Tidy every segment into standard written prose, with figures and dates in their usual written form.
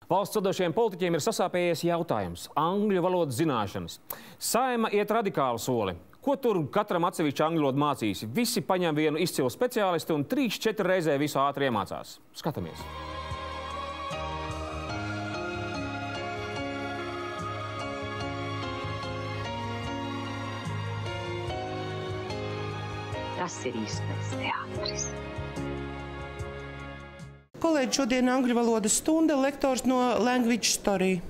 Valsts vadošajiem politiķiem ir sasāpējies jautājums – angļu valodas zināšanas. Saeima iet radikālu soli. Ko tur katram atsevišķi angļu valodu mācīs? Visi paņem vienu izcilu speciālistu un 3-4 reizē visu ātri iemācās. Skatāmies. Tas ir īstais teātris. Kolēģi, šodien angļu valodas stunda, lektors no Language Story.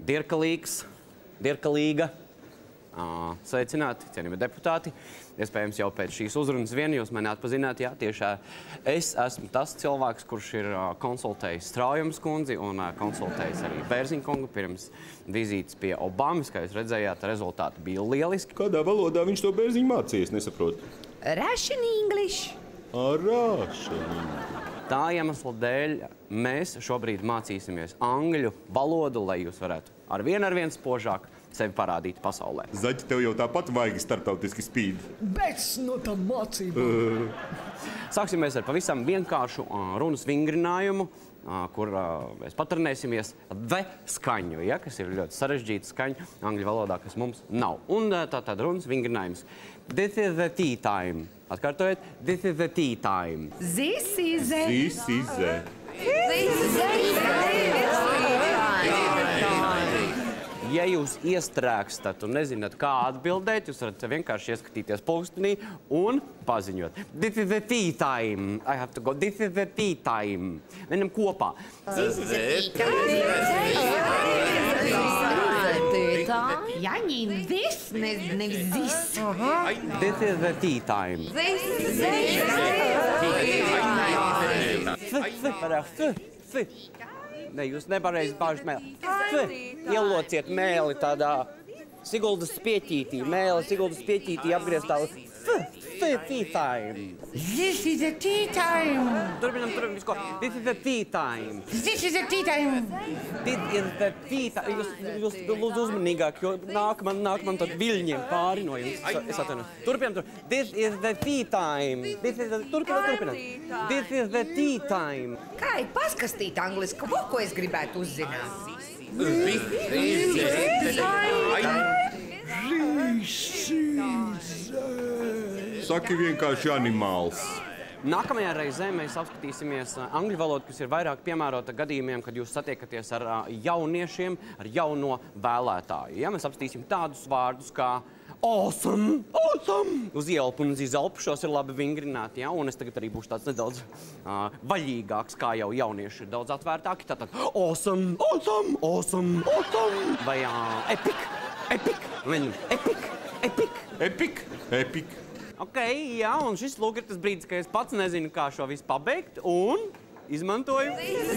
Dirkalīga, sveicināti, cienījamie deputāti. Iespējams, jau pēc šīs uzrunas vien jūs mani atpazināt. Jā, tiešā es esmu tas cilvēks, kurš ir konsultējis Straujums kundzi un konsultējis arī Bērziņkungu pirms vizītes pie Obamas. Kā jūs redzējāt, rezultāti bija lieliski. Kādā valodā viņš to Bērziņu mācījies, nesaprotu? Russian English. Russian. Tā iemesla dēļ mēs šobrīd mācīsimies angļu valodu, lai jūs varētu arvien spožāk sevi parādīt pasaulē. Zaķi, tev jau tāpat vaigi starptautiski spīd. Bez no tā mācībām. Sāksimies ar pavisam vienkāršu runas vingrinājumu, kur mēs patrenēsimies the skaņu, ja, kas ir ļoti sarežģīta skaņa angļu valodā, kas mums nav. Un tātad runas vingrinājums. This is the tea time. Atkārtojiet. This is the tea time. This is a... This is a... Ja jūs iestrēgstat un nezināt, kā atbildēt, jūs varat vienkārši ieskatīties pulkstenī un paziņot. This is the tea time. I have to go. This is the tea time. Vienam kopā. This is a tea time. Jāņem this, nevis this. This is the tea time. Ne, jūs nepareizi bāžat mēli. Ielociet mēli tādā Siguldas pieķītī. Mēli Siguldas pieķītī apgrieztā uz tea time. This is a tea time. Turpinam visko. This is the tea time. This is a tea time. This is the tea time. Jūs lūdzu uzmanīgāk, jo nāk man tad viļņiem pāri no jums. Es atvainu. Turpinam. This is the tea time. Turpinam. This is the tea time. Kā ir paskastīt angliski? Ko es gribētu uzzināt? Saki vienkārši animāls. Nākamajā reizē mēs apskatīsimies angļu valodu, kas ir vairāk piemērota gadījumiem, kad jūs satiekaties ar jauniešiem, ar jauno vēlētāju. Ja? Mēs apskatīsim tādus vārdus kā awesome, uz ielpu un uz izelpu. Šos ir labi vingrināti, ja? Un es tagad arī būšu tāds nedaudz vaļīgāks, kā jau jaunieši ir daudz atvērtāki. Tātad awesome, vai Epic. Ok, jā, un šis lūk ir tas brīdis, ka es pats nezinu, kā šo visu pabeigt, un izmantoju. This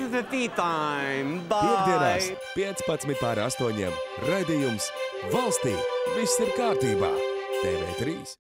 is the tea time. Bye! Piektdienās 15:05. Raidījums Valstī. Viss ir kārtībā. TV3.